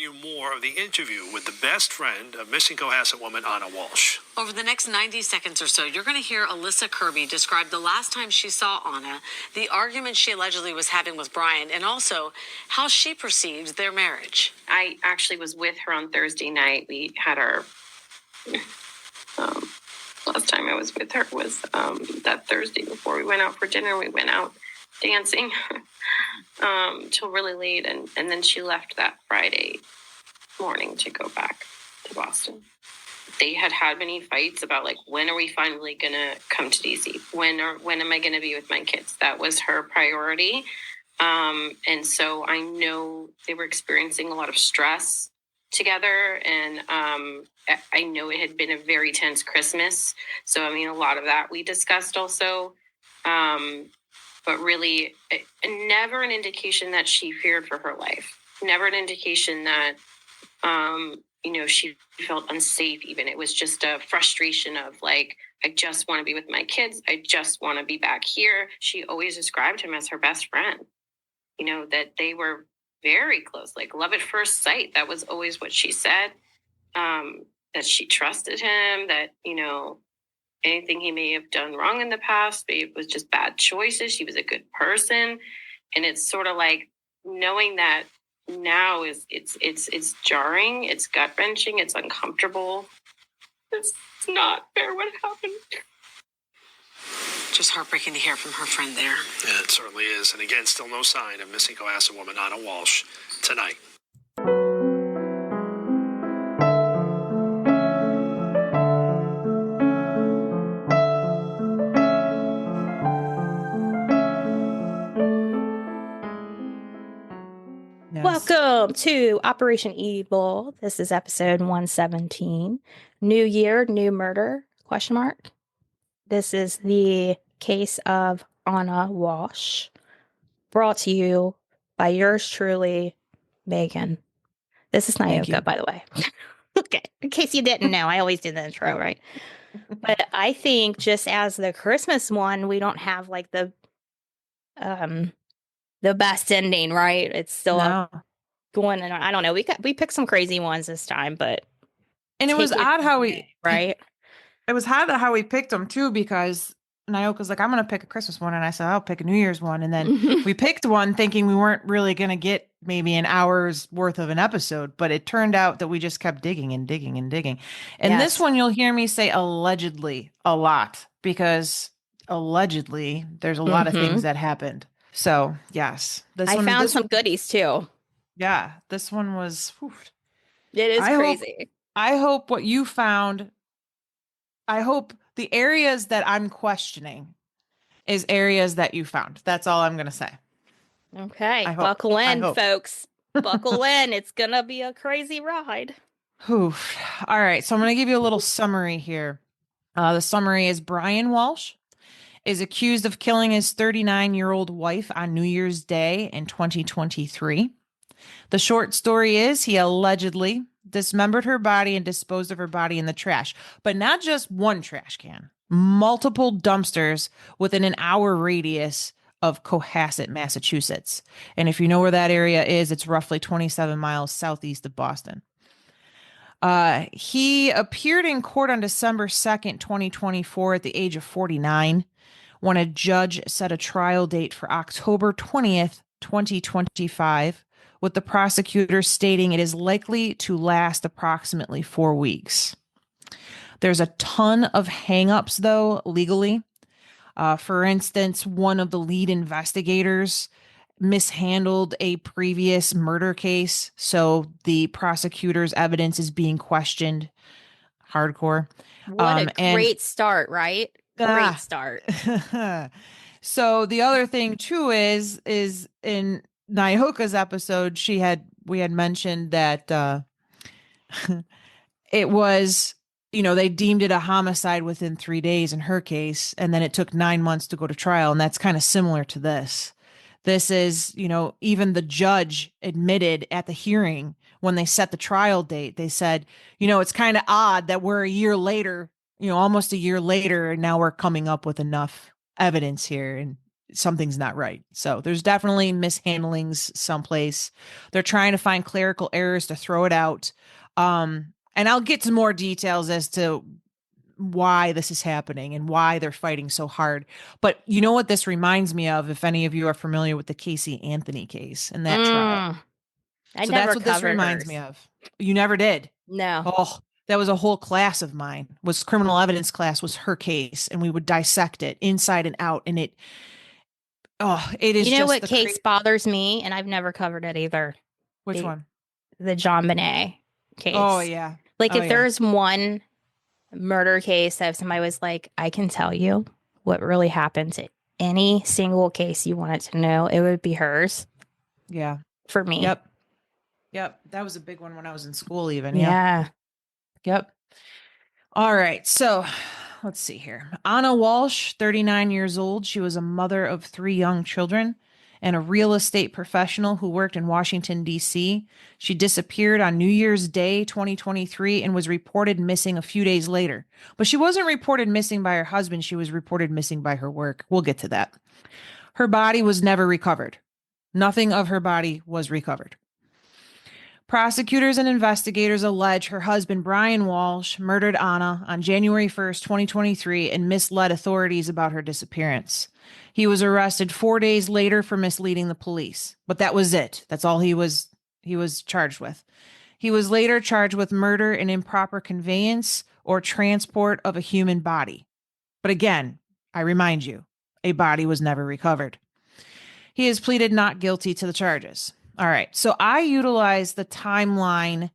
you more of the interview with the best friend of missing Cohasset woman Anna Walshe. Over the next 90 seconds or so, you're going to hear Alyssa Kirby describe the last time she saw Anna, the argument she allegedly was having with Brian, and also how she perceived their marriage. I actually was with her on Thursday night. We had our last time I was with her was that Thursday before we went out for dinner. We went out dancing till really late, and then she left that Friday morning to go back to Boston. They had many fights about, like, when are we finally gonna come to DC? When am I gonna be with my kids? That was her priority. And so I know they were experiencing a lot of stress together, and I know it had been a very tense Christmas. So, I mean, a lot of that we discussed also. But really, never an indication that she feared for her life. Never an indication that, she felt unsafe even. It was just a frustration of, like, I just want to be with my kids. I just want to be back here. She always described him as her best friend, that they were very close, like love at first sight. That was always what she said, that she trusted him, that, anything he may have done wrong in the past, but it was just bad choices. She was a good person. And it's sort of like knowing that now it's jarring, it's gut wrenching, it's uncomfortable. It's not fair what happened. Just heartbreaking to hear from her friend there. Yeah, it certainly is. And again, still no sign of missing Cohasset woman Anna Walshe tonight. Welcome to Operation Evil. This is episode 117. New year, new murder, ? This is the case of Anna Walshe, brought to you by yours truly, Megan. This is Nyoka, by the way. Okay, in case you didn't know, I always do the intro, right? But I think just as the Christmas one, we don't have like the best ending, right? It's still going, and I don't know. We picked some crazy ones this time, but it was odd how we right. It was odd how we picked them too, because Nyoka's like, I'm gonna pick a Christmas one, and I said I'll pick a New Year's one, and then we picked one thinking we weren't really gonna get maybe an hour's worth of an episode, but it turned out that we just kept digging and digging and digging. And this one, you'll hear me say allegedly a lot, because allegedly there's a lot of things that happened. So yes, I found some goodies too. Yeah, this one was. It is crazy. I hope what you found. I hope the areas that I'm questioning is areas that you found. That's all I'm going to say. Okay. Buckle in, folks. Buckle in. It's going to be a crazy ride. All right. So I'm going to give you a little summary here. The summary is Brian Walshe is accused of killing his 39-year-old wife on New Year's Day in 2023. The short story is he allegedly dismembered her body and disposed of her body in the trash, but not just one trash can, multiple dumpsters within an hour radius of Cohasset, Massachusetts. And if you know where that area is, it's roughly 27 miles southeast of Boston. He appeared in court on December 2nd, 2024 at the age of 49, when a judge set a trial date for October 20th, 2025, with the prosecutor stating it is likely to last approximately 4 weeks. There's a ton of hangups, though, legally. For instance, one of the lead investigators mishandled a previous murder case, so the prosecutor's evidence is being questioned hardcore. What a great start, right? Great start. So the other thing, too, is in Nyoka's episode, we had mentioned that it was, they deemed it a homicide within 3 days in her case, and then it took 9 months to go to trial, and that's kind of similar to this. This is, even the judge admitted at the hearing when they set the trial date, they said, it's kind of odd that we're a year later, almost a year later, and now we're coming up with enough evidence here. And something's not right. So there's definitely mishandlings someplace. They're trying to find clerical errors to throw it out. And I'll get to more details as to why this is happening and why they're fighting so hard. But you know what this reminds me of, if any of you are familiar with the Casey Anthony case and that trial. I So never that's what this covered reminds hers. me of. You never did. No. Oh, that was a whole class of mine. Was criminal evidence class was her case, and we would dissect it inside and out. And it is You know just what the case bothers me, and I've never covered it either. Which the, one? The John Bonet case. Oh yeah. Like Oh, if yeah. there's one murder case that if somebody was like, I can tell you what really happened to any single case you wanted to know, it would be hers. Yeah. For me. Yep. That was a big one when I was in school even. Yeah. Yep. All right. So let's see here. Anna Walshe, 39 years old. She was a mother of 3 young children and a real estate professional who worked in Washington, D.C. She disappeared on New Year's Day, 2023, and was reported missing a few days later. But she wasn't reported missing by her husband. She was reported missing by her work. We'll get to that. Her body was never recovered. Nothing of her body was recovered. Prosecutors and investigators allege her husband, Brian Walshe, murdered Anna on January 1st, 2023, and misled authorities about her disappearance. He was arrested 4 days later for misleading the police, but that was it. That's all he was charged with. He was later charged with murder and improper conveyance or transport of a human body. But again, I remind you, a body was never recovered. He has pleaded not guilty to the charges. All right. So I utilize the timeline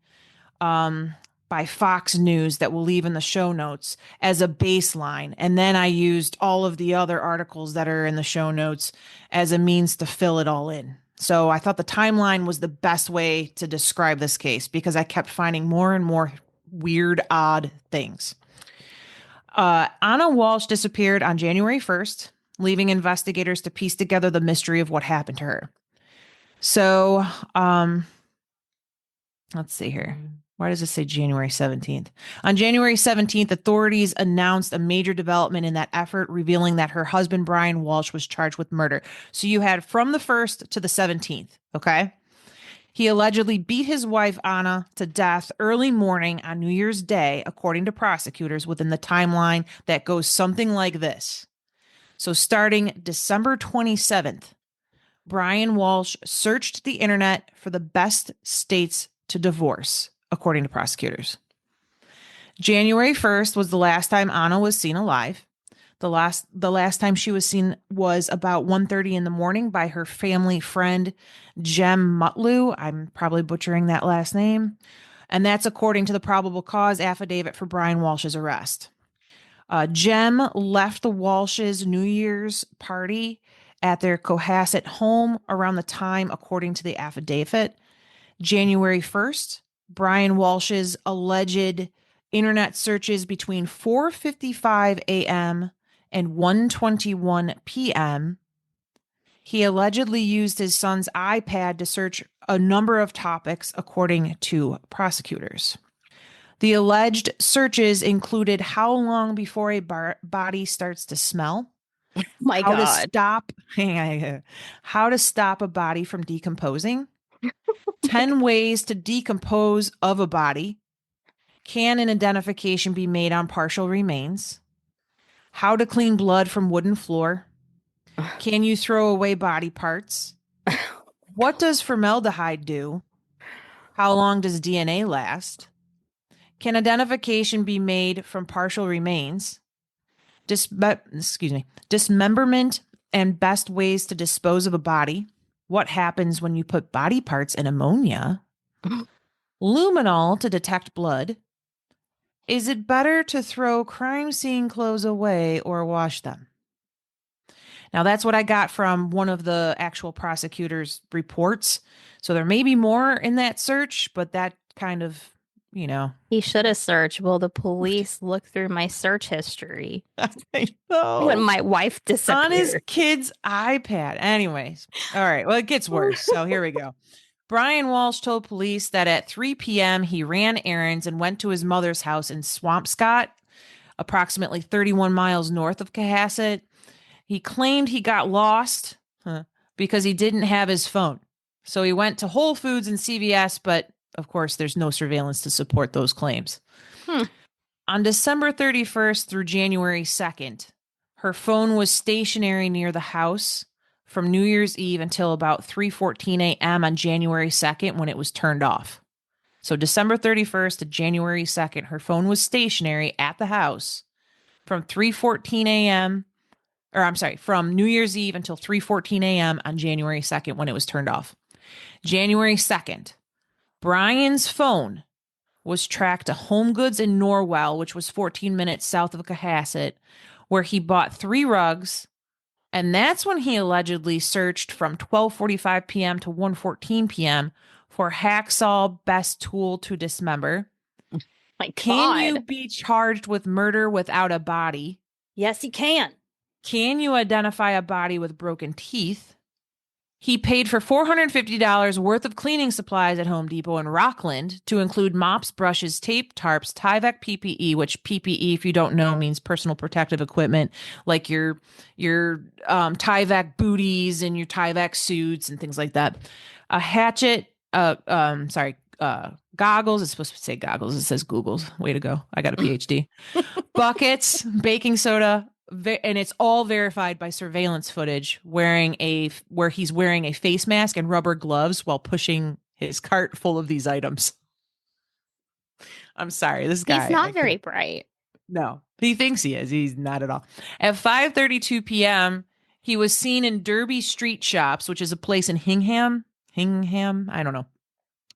by Fox News that we'll leave in the show notes as a baseline. And then I used all of the other articles that are in the show notes as a means to fill it all in. So I thought the timeline was the best way to describe this case because I kept finding more and more weird, odd things. Anna Walshe disappeared on January 1st, leaving investigators to piece together the mystery of what happened to her. So, let's see here. Why does it say January 17th? On January 17th, authorities announced a major development in that effort, revealing that her husband, Brian Walshe, was charged with murder. So you had from the 1st to the 17th, okay? He allegedly beat his wife, Anna, to death early morning on New Year's Day, according to prosecutors, within the timeline that goes something like this. So starting December 27th, Brian Walshe searched the internet for the best states to divorce, according to prosecutors. January 1st was the last time Anna was seen alive. The last time she was seen was about 1:30 in the morning by her family friend, Jem Mutlu. I'm probably butchering that last name. And that's according to the probable cause affidavit for Brian Walsh's arrest. Jem left the Walsh's New Year's party at their Cohasset home around the time, according to the affidavit. January 1st, Brian Walsh's alleged internet searches between 4:55 a.m. and 1:21 p.m. He allegedly used his son's iPad to search a number of topics, according to prosecutors. The alleged searches included how long before a body starts to smell, My how God. to stop a body from decomposing, 10 ways to decompose of a body, can an identification be made on partial remains, how to clean blood from wooden floor, can you throw away body parts, what does formaldehyde do, how long does DNA last, can identification be made from partial remains, dismemberment and best ways to dispose of a body, what happens when you put body parts in ammonia, luminol to detect blood, is it better to throw crime scene clothes away or wash them? Now, that's what I got from one of the actual prosecutor's reports. So there may be more in that search, but that kind of, He should have searched. Will the police look through my search history I know. when my wife disappeared? On his kid's iPad. Anyways. All right. Well, it gets worse. So here we go. Brian Walshe told police that at 3 p.m. he ran errands and went to his mother's house in Swampscott, approximately 31 miles north of Cohasset. He claimed he got lost because he didn't have his phone. So he went to Whole Foods and CVS, but of course, there's no surveillance to support those claims. On December 31st through January 2nd, her phone was stationary near the house from New Year's Eve until about 3:14 a.m. on January 2nd when it was turned off. So December 31st to January 2nd, her phone was stationary at the house from 3:14 a.m. or I'm sorry, from New Year's Eve until 3:14 a.m. on January 2nd when it was turned off. January 2nd, Brian's phone was tracked to Home Goods in Norwell, which was 14 minutes south of Cohasset, where he bought 3 rugs. And that's when he allegedly searched from 12:45 p.m. to 1:14 p.m. for hacksaw best tool to dismember. My God. Can you be charged with murder without a body? Yes, he can. Can you identify a body with broken teeth? He paid for $450 worth of cleaning supplies at Home Depot in Rockland to include mops, brushes, tape, tarps, Tyvek PPE, which PPE, if you don't know, means personal protective equipment, like your Tyvek booties and your Tyvek suits and things like that. A hatchet, goggles. It's supposed to say goggles. It says Googles. Way to go. I got a PhD. Buckets, baking soda, and it's all verified by surveillance footage where he's wearing a face mask and rubber gloves while pushing his cart full of these items. I'm sorry, this guy. He's not very bright. No, he thinks he is. He's not at all. At 5:32 p.m., he was seen in Derby Street Shops, which is a place in Hingham, I don't know,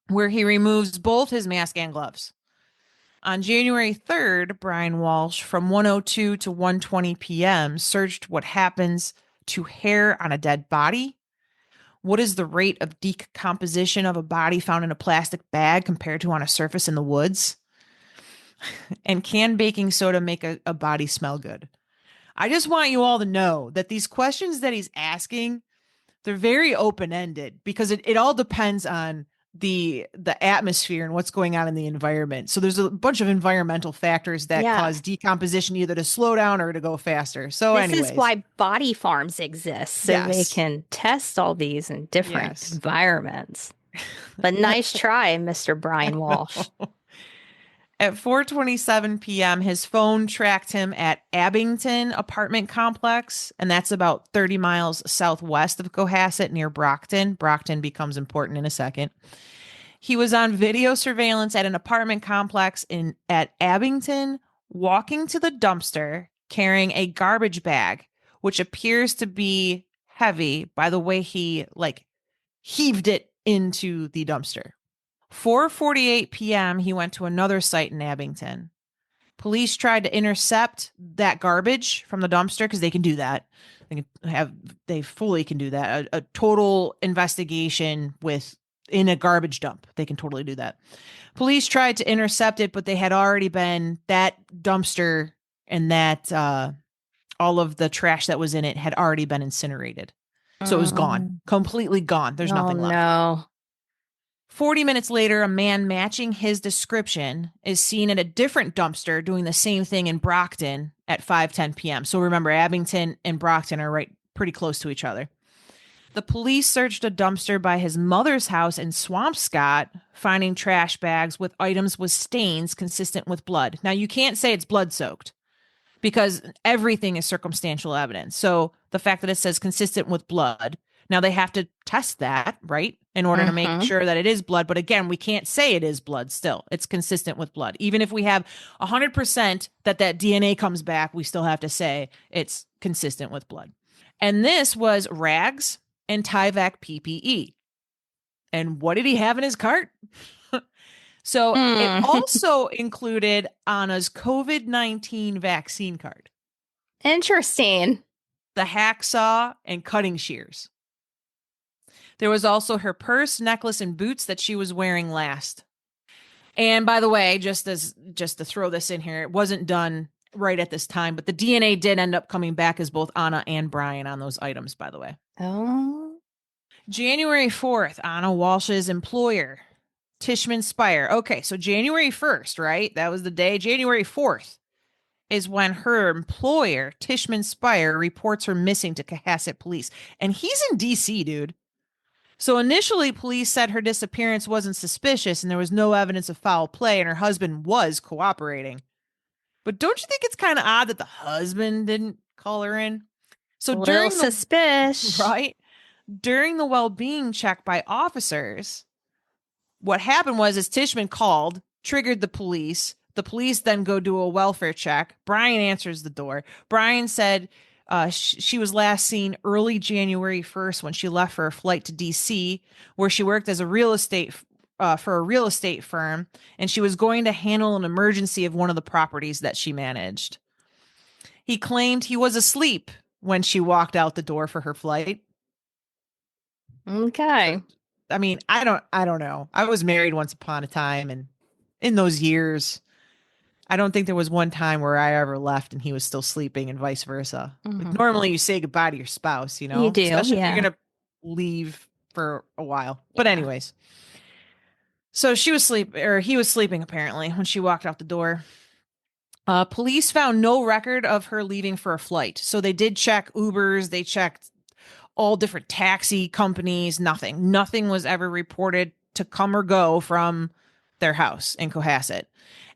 where he removes both his mask and gloves. On January 3rd, Brian Walshe, from 1:02 to 1:20 p.m., searched what happens to hair on a dead body. What is the rate of decomposition of a body found in a plastic bag compared to on a surface in the woods? And can baking soda make a body smell good? I just want you all to know that these questions that he's asking, they're very open-ended because it all depends on the atmosphere and what's going on in the environment. So there's a bunch of environmental factors that cause decomposition either to slow down or to go faster. So this is why body farms exist, so they can test all these in different environments. But nice try, Mr. Brian Walshe. At 4:27 p.m., his phone tracked him at Abington apartment complex, and that's about 30 miles southwest of Cohasset near Brockton. Brockton becomes important in a second. He was on video surveillance at an apartment complex at Abington, walking to the dumpster, carrying a garbage bag, which appears to be heavy by the way he heaved it into the dumpster. 4:48 p.m., he went to another site in Abington. Police tried to intercept that garbage from the dumpster because they can do that. They fully can do that. A total investigation in a garbage dump. They can totally do that. Police tried to intercept it, but they had already been, that dumpster and that all of the trash that was in it had already been incinerated. So it was gone, completely gone. There's nothing left. No. 40 minutes later, a man matching his description is seen at a different dumpster doing the same thing in Brockton at 5:10 p.m. So remember, Abington and Brockton are pretty close to each other. The police searched a dumpster by his mother's house in Swampscott, finding trash bags with items with stains consistent with blood. Now, you can't say it's blood-soaked because everything is circumstantial evidence. So the fact that it says consistent with blood, now they have to test that, right, in order to make sure that it is blood. But again, we can't say it is blood still. It's consistent with blood. Even if we have 100% that DNA comes back, we still have to say it's consistent with blood. And this was rags and Tyvek PPE. And what did he have in his cart? So it also included Anna's COVID-19 vaccine card. Interesting. The hacksaw and cutting shears. There was also her purse, necklace, and boots that she was wearing last. And by the way, just to throw this in here, it wasn't done right at this time, but the DNA did end up coming back as both Anna and Brian on those items, by the way. Oh. January 4th, Anna Walsh's employer, Tishman Spire. Okay, so January 1st, right? That was the day. January 4th. is when her employer, Tishman Spire, reports her missing to Cohasset police. And he's in D.C., dude. So initially, police said her disappearance wasn't suspicious and there was no evidence of foul play and her husband was cooperating. But don't you think it's kind of odd that the husband didn't call her in? So A little during suspicious. right? During the well-being check by officers, what happened was Tishman called, triggered the police. The police then go do a welfare check. Brian answers the door. Brian said she was last seen early January 1st when she left for a flight to D.C., where she worked as a real estate for a real estate firm, and she was going to handle an emergency of one of the properties that she managed. He claimed he was asleep when she walked out the door for her flight. Okay. I mean, I don't know. I was married once upon a time, and in those years, I don't think there was one time where I ever left and he was still sleeping and vice versa. Like, normally you say goodbye to your spouse, you know? You do, especially if yeah. you're going to leave for a while. But anyways, so he was sleeping apparently when she walked out the door. Police found no record of her leaving for a flight. So they did check Ubers. They checked all different taxi companies. Nothing was ever reported to come or go from their house in Cohasset.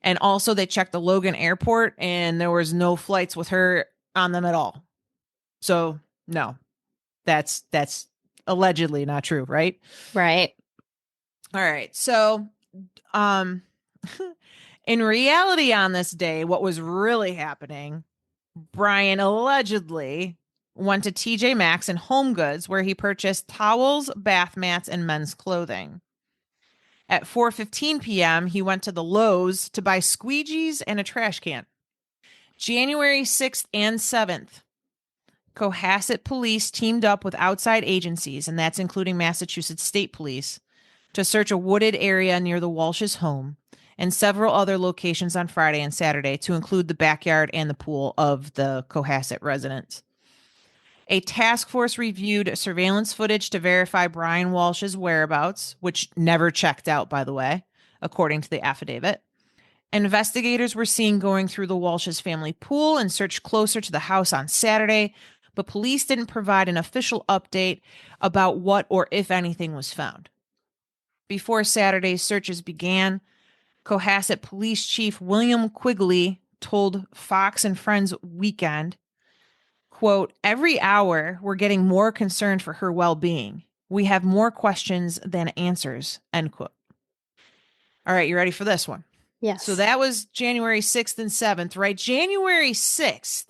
And also they checked the Logan airport and there was no flights with her on them at all. So no, that's allegedly not true, right? Right. All right. So, in reality on this day, what was really happening, Brian allegedly went to TJ Maxx and Home Goods where he purchased towels, bath mats, and men's clothing. At 4:15 p.m., he went to the Lowe's to buy squeegees and a trash can. January 6th and 7th, Cohasset police teamed up with outside agencies, and that's including Massachusetts State Police, to search a wooded area near the Walshe's home and several other locations on Friday and Saturday, to include the backyard and the pool of the Cohasset residents. A task force reviewed surveillance footage to verify Brian Walsh's whereabouts, which never checked out, by the way, according to the affidavit. Investigators were seen going through the Walsh's family pool and searched closer to the house on Saturday, but police didn't provide an official update about what or if anything was found. Before Saturday's searches began, Cohasset Police Chief William Quigley told Fox and Friends Weekend, quote, "Every hour we're getting more concerned for her well-being. We have more questions than answers," end quote. All right, you ready for this one? Yes. So that was January 6th and 7th, right? January 6th,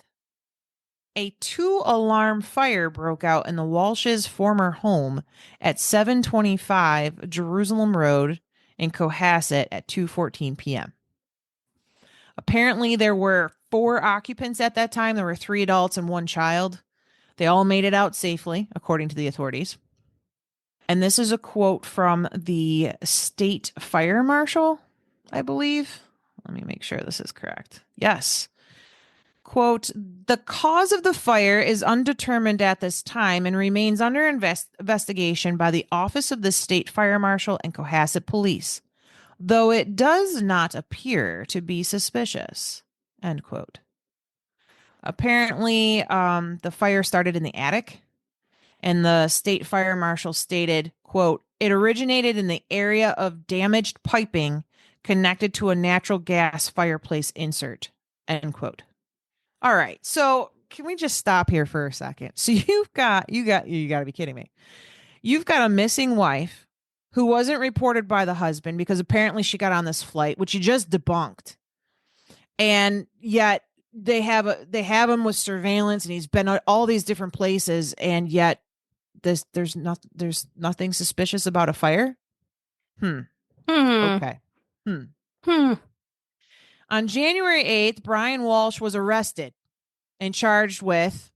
a 2-alarm fire broke out in the Walsh's former home at 725 Jerusalem Road in Cohasset at 2:14 p.m. Apparently, there were 4 occupants at that time. There were 3 adults and 1 child. They all made it out safely, according to the authorities. And this is a quote from the state fire marshal, I believe. Let me make sure this is correct. Yes. Quote, "The cause of the fire is undetermined at this time and remains under investigation by the Office of the State Fire Marshal and Cohasset Police, though it does not appear to be suspicious," end quote. Apparently, the fire started in the attic, and the state fire marshal stated, quote, "It originated in the area of damaged piping connected to a natural gas fireplace insert," end quote. All right. So can we just stop here for a second? So you got to be kidding me. You've got a missing wife who wasn't reported by the husband because apparently she got on this flight, which you just debunked. And yet they have him with surveillance and he's been at all these different places. And yet there's nothing suspicious about a fire. Okay. On January 8th, Brian Walsh was arrested and charged with,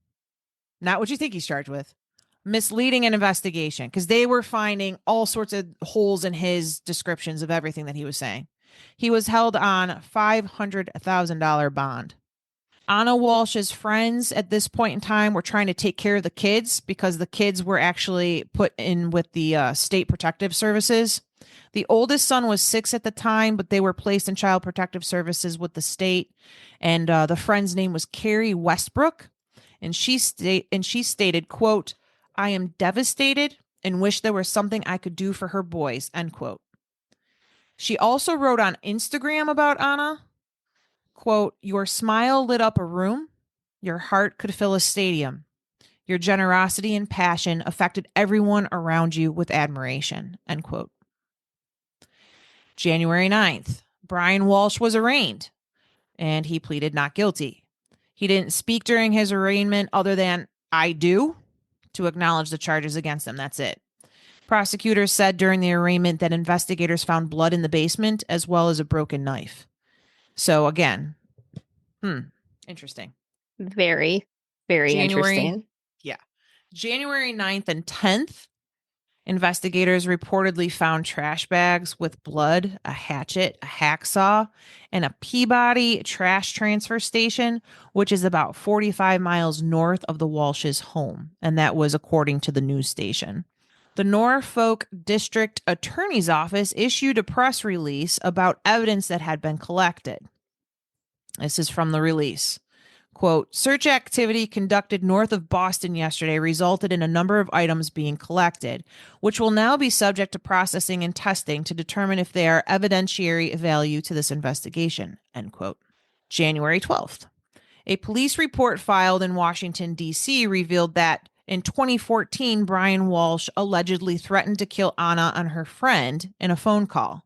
not what you think he's charged with, misleading an investigation, because they were finding all sorts of holes in his descriptions of everything that he was saying. He was held on $500,000 bond. Anna Walsh's friends at this point in time were trying to take care of the kids because the kids were actually put in with the state protective services. The oldest son was 6 at the time, but they were placed in child protective services with the state. And the friend's name was Carrie Westbrook. And she stated, quote, "I am devastated and wish there was something I could do for her boys," end quote. She also wrote on Instagram about Anna, quote, "Your smile lit up a room. Your heart could fill a stadium. Your generosity and passion affected everyone around you with admiration," end quote. January 9th, Brian Walshe was arraigned, and he pleaded not guilty. He didn't speak during his arraignment other than "I do" to acknowledge the charges against him. That's it. Prosecutors said during the arraignment that investigators found blood in the basement as well as a broken knife. So again, interesting. Very, very interesting. Yeah. January 9th and 10th, investigators reportedly found trash bags with blood, a hatchet, a hacksaw, and a Peabody trash transfer station, which is about 45 miles north of the Walshes' home. And that was according to the news station. The Norfolk District Attorney's Office issued a press release about evidence that had been collected. This is from the release. Quote, "Search activity conducted north of Boston yesterday resulted in a number of items being collected, which will now be subject to processing and testing to determine if they are evidentiary value to this investigation," end quote. January 12th. A police report filed in Washington, D.C. revealed that in 2014, Brian Walshe allegedly threatened to kill Anna and her friend in a phone call.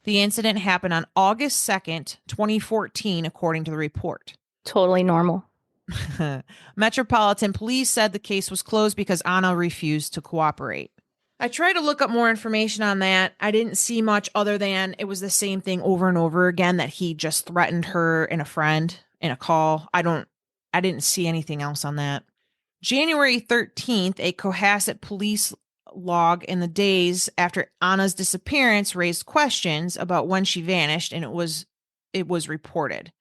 The incident happened on August 2nd, 2014, according to the report. Totally normal. Metropolitan Police said the case was closed because Anna refused to cooperate. I tried to look up more information on that. I didn't see much other than it was the same thing over and over again, that he just threatened her and a friend in a call. I didn't see anything else on that. January 13th, a Cohasset police log in the days after Anna's disappearance raised questions about when she vanished, and it was reported.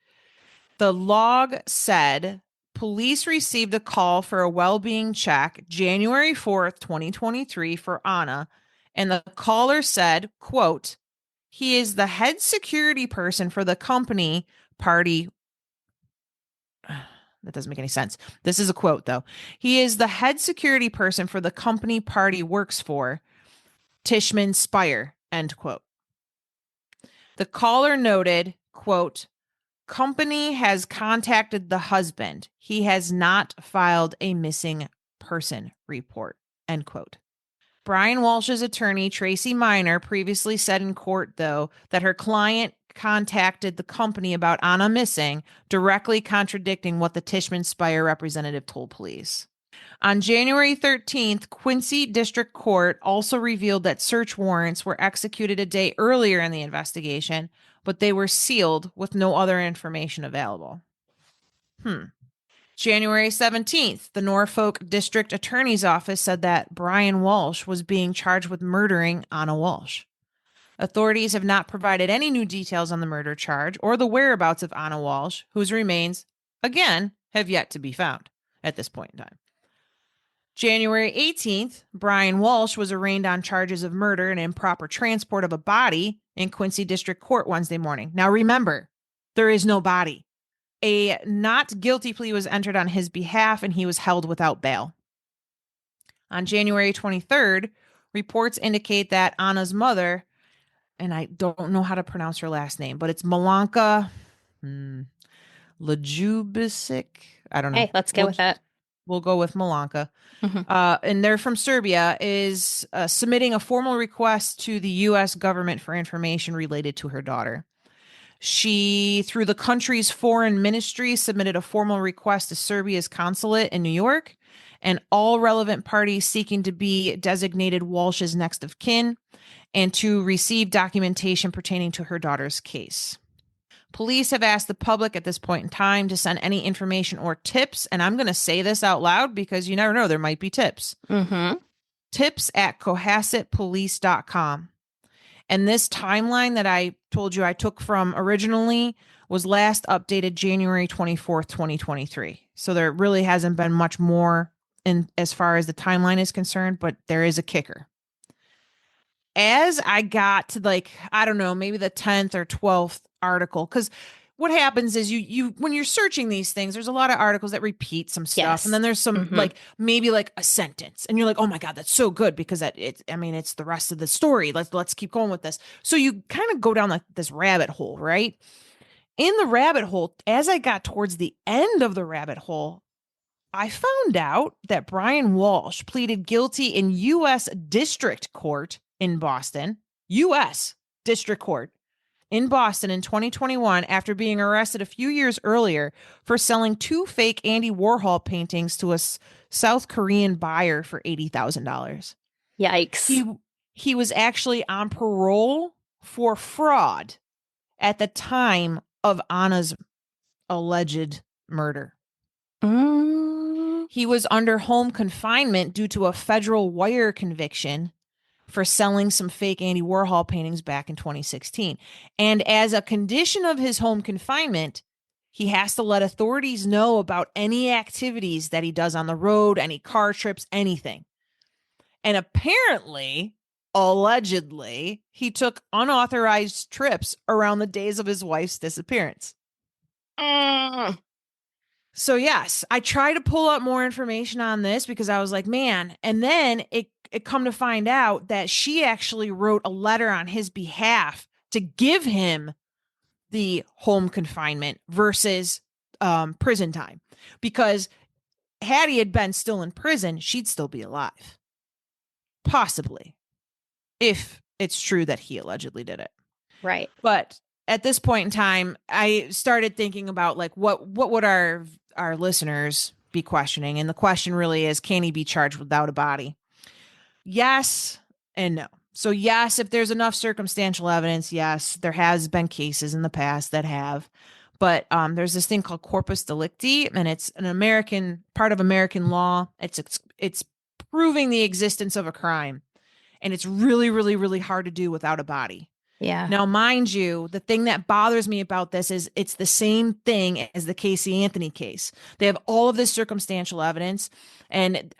The log said police received a call for a well-being check January 4th, 2023 for Anna, and the caller said, quote, "He is the head security person for the company party." That doesn't make any sense. This is a quote, though. "He is the head security person for the company party works for, Tishman Speyer," end quote. The caller noted, quote, "Company has contacted the husband. He has not filed a missing person report," end quote. Brian Walsh's attorney, Tracy Minor, previously said in court, though, that her client contacted the company about Anna missing, directly contradicting what the Tishman Speyer representative told police. On January 13th, Quincy District Court also revealed that search warrants were executed a day earlier in the investigation, but they were sealed with no other information available. January 17th, the Norfolk District Attorney's Office said that Brian Walshe was being charged with murdering Anna Walshe. Authorities have not provided any new details on the murder charge or the whereabouts of Anna Walshe, whose remains, again, have yet to be found at this point in time. January 18th, Brian Walshe was arraigned on charges of murder and improper transport of a body in Quincy District Court Wednesday morning. Now remember, there is no body. A not guilty plea was entered on his behalf, and he was held without bail. On January 23rd, reports indicate that Anna's mother, and I don't know how to pronounce her last name, but it's Milanka Ljubisic. I don't know. Hey, let's go with that. We'll go with Milanka. And they're from Serbia, is submitting a formal request to the U.S. government for information related to her daughter. She, through the country's foreign ministry, submitted a formal request to Serbia's consulate in New York and all relevant parties seeking to be designated Walsh's next of kin and to receive documentation pertaining to her daughter's case. Police have asked the public at this point in time to send any information or tips, and I'm going to say this out loud because you never know, there might be tips. Tips at cohassetpolice.com. And this timeline that I told you I took from originally was last updated January 24th, 2023. So there really hasn't been much more in as far as the timeline is concerned, but there is a kicker. as I got to like, I don't know, maybe the 10th or 12th article, because what happens is you when you're searching these things, there's a lot of articles that repeat some stuff. Yes. And then there's some Mhm. like maybe like a sentence and you're like, oh my God, that's so good because it's the rest of the story. Let's keep going with this. So you kind of go down like this rabbit hole, right? In the rabbit hole, as I got towards the end of the rabbit hole, I found out that Brian Walshe pleaded guilty in U.S. District Court in Boston, U.S. District Court in Boston in 2021 after being arrested a few years earlier for selling 2 fake Andy Warhol paintings to a South Korean buyer for $80,000. Yikes. He was actually on parole for fraud at the time of Anna's alleged murder. He was under home confinement due to a federal wire conviction for selling some fake Andy Warhol paintings back in 2016. And as a condition of his home confinement, he has to let authorities know about any activities that he does on the road, any car trips, anything. And apparently, allegedly, he took unauthorized trips around the days of his wife's disappearance. So yes, I tried to pull up more information on this because I was like, man, and then it come to find out that she actually wrote a letter on his behalf to give him the home confinement versus prison time. Because had he had been still in prison, she'd still be alive. Possibly. If it's true that he allegedly did it. Right. But at this point in time, I started thinking about like what would our listeners be questioning? And the question really is, can he be charged without a body? Yes and no. So yes, if there's enough circumstantial evidence, yes, there has been cases in the past that have. But there's this thing called corpus delicti, and it's an American part of American law. It's proving the existence of a crime. And it's really, really, really hard to do without a body. Yeah. Now, mind you, the thing that bothers me about this is it's the same thing as the Casey Anthony case. They have all of this circumstantial evidence. And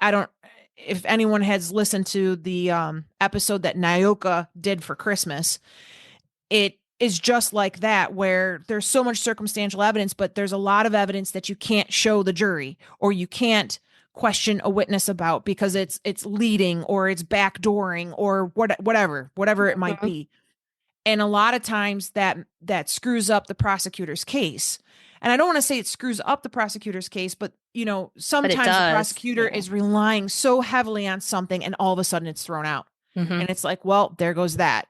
if anyone has listened to the episode that Naoka did for Christmas, it is just like that, where there's so much circumstantial evidence, but there's a lot of evidence that you can't show the jury or you can't question a witness about because it's leading or it's backdooring or whatever it might be. And a lot of times that screws up the prosecutor's case. And I don't want to say it screws up the prosecutor's case, but sometimes the prosecutor is relying so heavily on something and all of a sudden it's thrown out. And it's like, well, there goes that.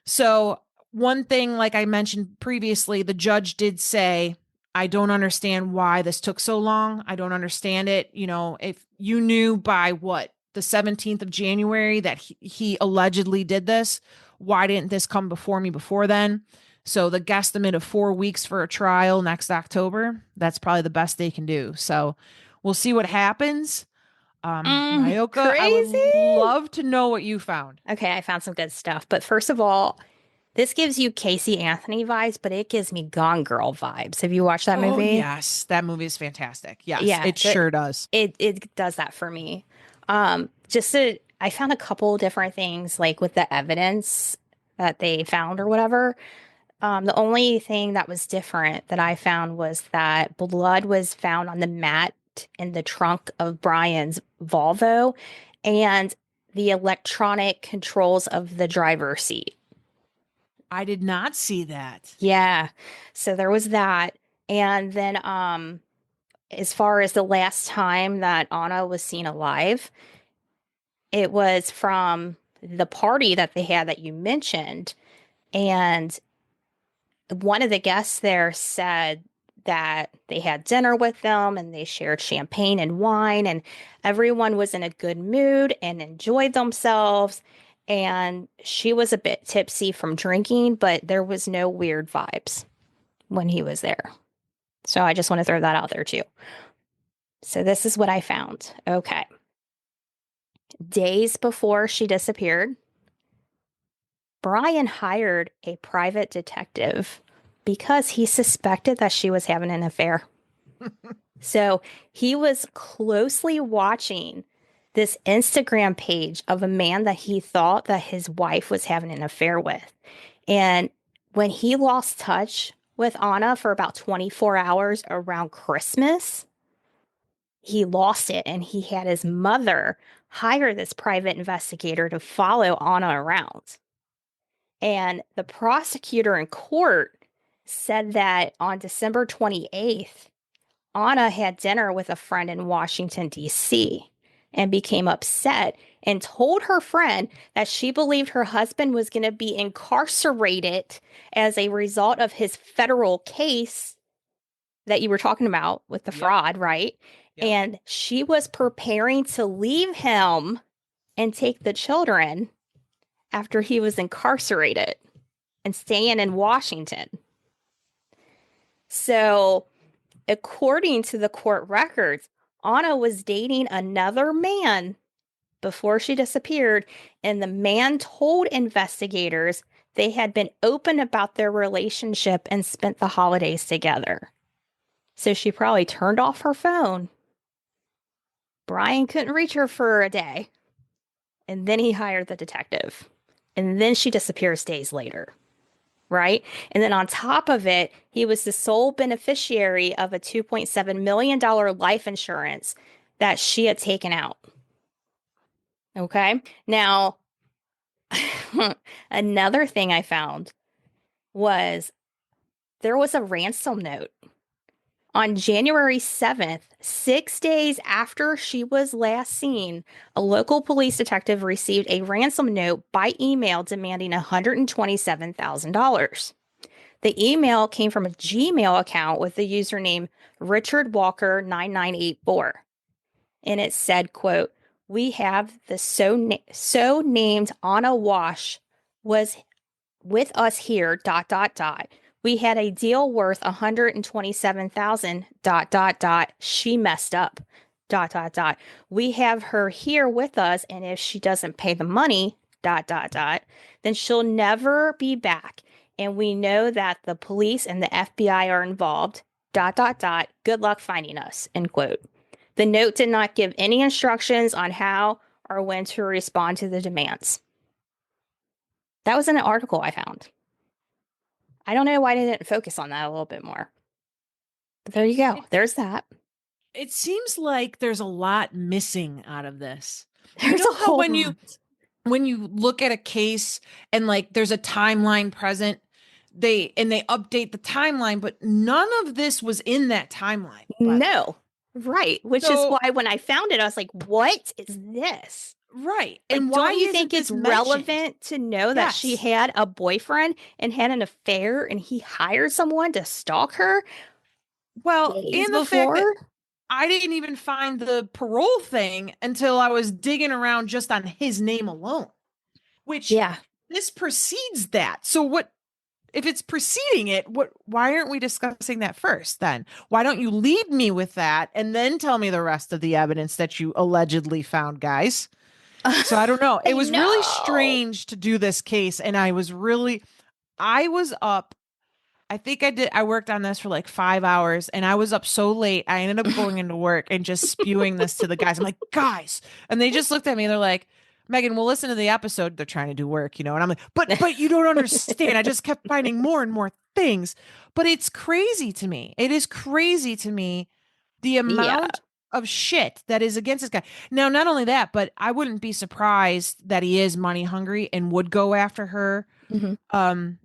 So one thing, like I mentioned previously, the judge did say, I don't understand why this took so long. I don't understand it. If you knew by the 17th of January that he allegedly did this, why didn't this come before me before then? So the guesstimate of 4 weeks for a trial next October, that's probably the best they can do. So we'll see what happens. Naoka, I would love to know what you found. Okay, I found some good stuff. But first of all, this gives you Casey Anthony vibes, but it gives me Gone Girl vibes. Have you watched that movie? Yes, that movie is fantastic. Yes, it sure does. It does that for me. I found a couple different things like with the evidence that they found or whatever. The only thing that was different that I found was that blood was found on the mat in the trunk of Brian's Volvo and the electronic controls of the driver's seat. I did not see that. Yeah. So there was that. And then as far as the last time that Anna was seen alive, it was from the party that they had that you mentioned. And one of the guests there said that they had dinner with them and they shared champagne and wine and everyone was in a good mood and enjoyed themselves. And she was a bit tipsy from drinking, but there was no weird vibes when he was there. So I just want to throw that out there too. So this is what I found. Okay. Days before she disappeared, Brian hired a private detective because he suspected that she was having an affair. So he was closely watching this Instagram page of a man that he thought that his wife was having an affair with. And when he lost touch with Anna for about 24 hours around Christmas, he lost it, and he had his mother hire this private investigator to follow Anna around. And the prosecutor in court said that on December 28th, Anna had dinner with a friend in Washington, D.C., and became upset and told her friend that she believed her husband was going to be incarcerated as a result of his federal case that you were talking about with the fraud, right? Yep. And she was preparing to leave him and take the children after he was incarcerated and staying in Washington. So, according to the court records, Anna was dating another man before she disappeared, and the man told investigators they had been open about their relationship and spent the holidays together. So she probably turned off her phone. Brian couldn't reach her for a day, and then he hired the detective, and then she disappears days later. Right? And then on top of it, he was the sole beneficiary of a $2.7 million life insurance that she had taken out. Okay. Now, another thing I found was there was a ransom note. On January 7th, 6 days after she was last seen, a local police detective received a ransom note by email demanding $127,000. The email came from a Gmail account with the username Richard Walker 9984. And it said, quote, "We have the so named Anna Walshe was with us here, ... We had a deal worth $127,000, ... She messed up, ... We have her here with us, and if she doesn't pay the money, ... then she'll never be back. And we know that the police and the FBI are involved, ... Good luck finding us," end quote. The note did not give any instructions on how or when to respond to the demands. That was in an article I found. I don't know why they didn't focus on that a little bit more. But there you go. There's that. It seems like there's a lot missing out of this. There's a whole when you look at a case and like there's a timeline present, they update the timeline, but none of this was in that timeline. No. Right. Which is why when I found it, I was like, what is this? Right. Like, and why don't you think it's relevant to know that she had a boyfriend and had an affair and he hired someone to stalk her? Well, days and the before? fact that I didn't even find the parole thing until I was digging around just on his name alone, which this precedes that. So what, if it's preceding it, why aren't we discussing that first then? Why don't you lead me with that and then tell me the rest of the evidence that you allegedly found, guys? So I don't know. It was really strange to do this case. And I was up. I think I worked on this for like 5 hours and I was up so late. I ended up going into work and just spewing this to the guys. I'm like, guys. And they just looked at me and they're like, Megan, we'll listen to the episode. They're trying to do work, And I'm like, but you don't understand. I just kept finding more and more things. But it's crazy to me. It is crazy to me the amount of shit that is against this guy. Now, not only that, but I wouldn't be surprised that he is money hungry and would go after her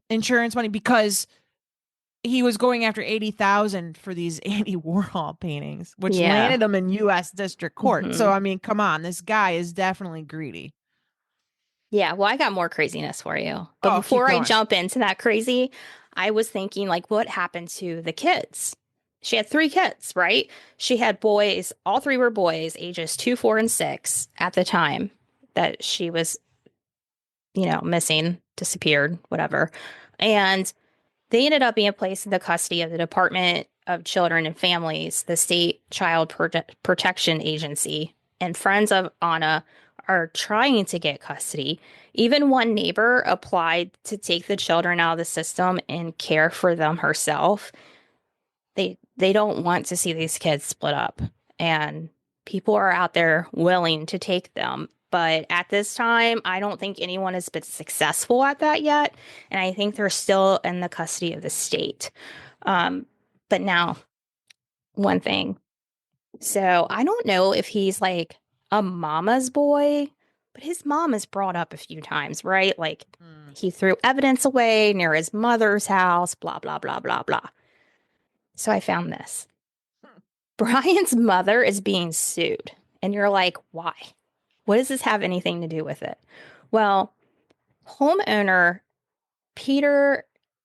insurance money, because he was going after $80,000 for these Andy Warhol paintings, which landed him in U.S. District Court. So, I mean, come on, this guy is definitely greedy. Yeah, well, I got more craziness for you. But before I jump into that crazy, I was thinking, like, what happened to the kids? She had 3 kids, right? She had boys. All 3 were boys, ages 2, 4, and 6 at the time that she was, missing, disappeared, whatever. And they ended up being placed in the custody of the Department of Children and Families, the state child protection agency, and friends of Anna are trying to get custody. Even one neighbor applied to take the children out of the system and care for them herself. They don't want to see these kids split up. And people are out there willing to take them. But at this time, I don't think anyone has been successful at that yet. And I think they're still in the custody of the state. But now, one thing. So I don't know if he's like a mama's boy, but his mom is brought up a few times, right? Like he threw evidence away near his mother's house, blah, blah, blah, blah, blah. So I found this. Brian's mother is being sued. And you're like, why? What does this have anything to do with it? Well, homeowner Peter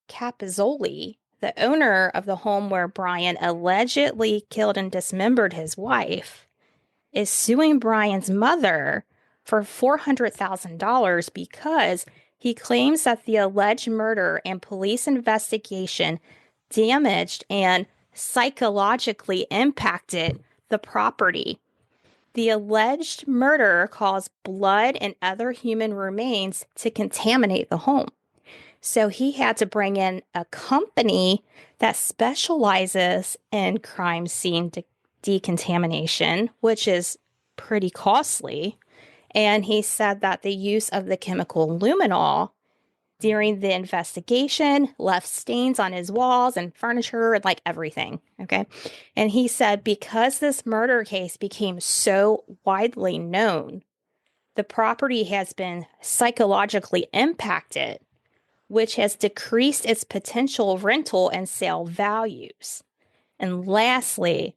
Capizzoli, the owner of the home where Brian allegedly killed and dismembered his wife, is suing Brian's mother for $400,000 because he claims that the alleged murder and police investigation damaged and psychologically impacted the property. The alleged murder caused blood and other human remains to contaminate the home. So he had to bring in a company that specializes in crime scene decontamination, which is pretty costly. And he said that the use of the chemical luminol during the investigation left stains on his walls and furniture and like everything. Okay. And he said because this murder case became so widely known, the property has been psychologically impacted, which has decreased its potential rental and sale values. And lastly,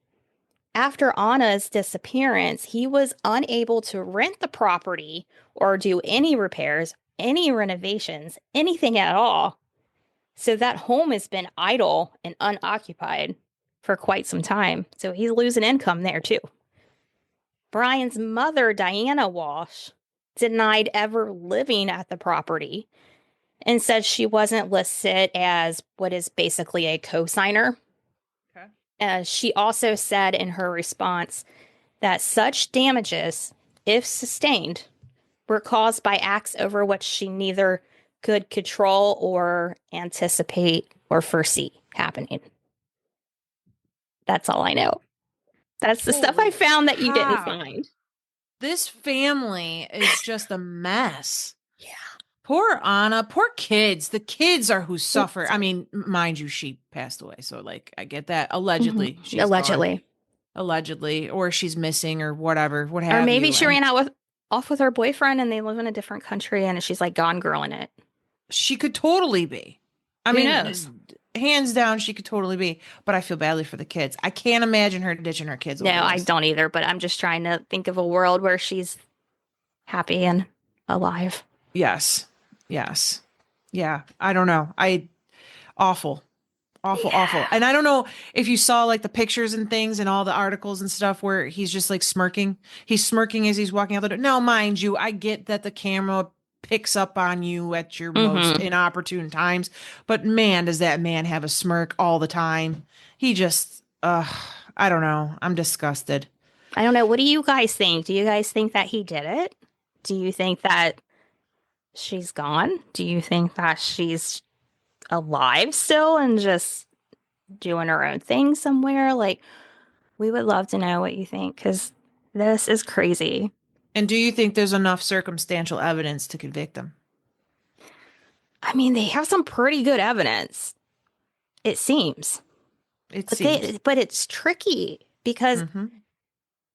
after Anna's disappearance, he was unable to rent the property or do any repairs, any renovations, anything at all. So that home has been idle and unoccupied for quite some time. So he's losing income there too. Brian's mother, Diana Walsh, denied ever living at the property and said she wasn't listed as what is basically a co-signer. Okay. She also said in her response that such damages, if sustained, were caused by acts over which she neither could control or anticipate or foresee happening. That's all I know. That's the stuff I found that you didn't find. This family is just a mess. Yeah. Poor Anna, poor kids. The kids are who suffer. I mean, mind you, she passed away. So, like, I get that. Allegedly. Mm-hmm. She's gone. Allegedly. Or she's missing or whatever. What have you. Or maybe she ran off with her boyfriend and they live in a different country and she's like gone girl in it. She could totally be. I mean, hands down, she could totally be. But I feel badly for the kids. I can't imagine her ditching her kids. No, I don't either. But I'm just trying to think of a world where she's happy and alive. Yes. Yeah. I don't know. Awful. And I don't know if you saw like the pictures and things and all the articles and stuff where he's just like smirking. He's smirking as he's walking out the door. Now, mind you, I get that the camera picks up on you at your most inopportune times. But man, does that man have a smirk all the time. He just, I don't know. I'm disgusted. I don't know. What do you guys think? Do you guys think that he did it? Do you think that she's gone? Do you think that she's alive still and just doing her own thing somewhere? Like, we would love to know what you think because this is crazy. And do you think there's enough circumstantial evidence to convict them? I mean, they have some pretty good evidence. It seems. But it's tricky because,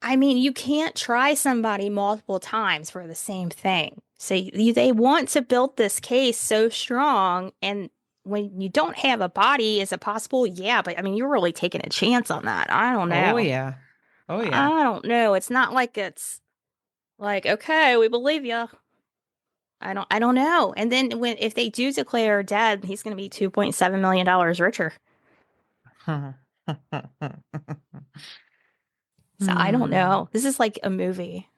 I mean, you can't try somebody multiple times for the same thing. So they want to build this case so strong. And when you don't have a body, is it possible? Yeah. But I mean, you're really taking a chance on that. I don't know. Oh, yeah. I don't know. It's not like it's like, okay, we believe you. I don't know. And then if they do declare her dead, he's going to be $2.7 million richer. So I don't know. This is like a movie.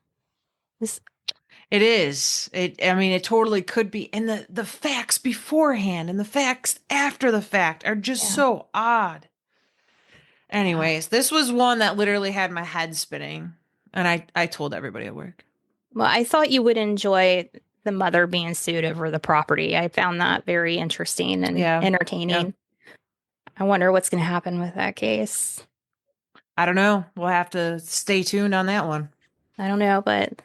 It is. I mean, it totally could be. And the facts beforehand and the facts after the fact are just so odd. Anyways, this was one that literally had my head spinning. And I told everybody at work. Well, I thought you would enjoy the mother being sued over the property. I found that very interesting and entertaining. I wonder what's going to happen with that case. I don't know. We'll have to stay tuned on that one. I don't know, but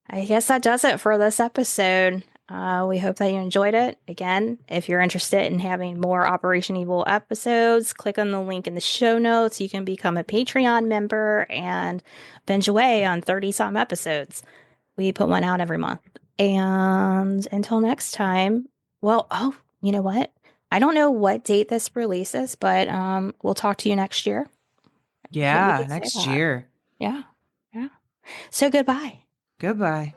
I guess that does it for this episode. We hope that you enjoyed it. Again, if you're interested in having more Operation Evil episodes, click on the link in the show notes. You can become a Patreon member and binge away on 30 some episodes. We put one out every month. And until next time, well, oh, you know what? I don't know what date this releases, but we'll talk to you next year. I think we Yeah, could say next that. year. Yeah. Yeah. So goodbye. Goodbye.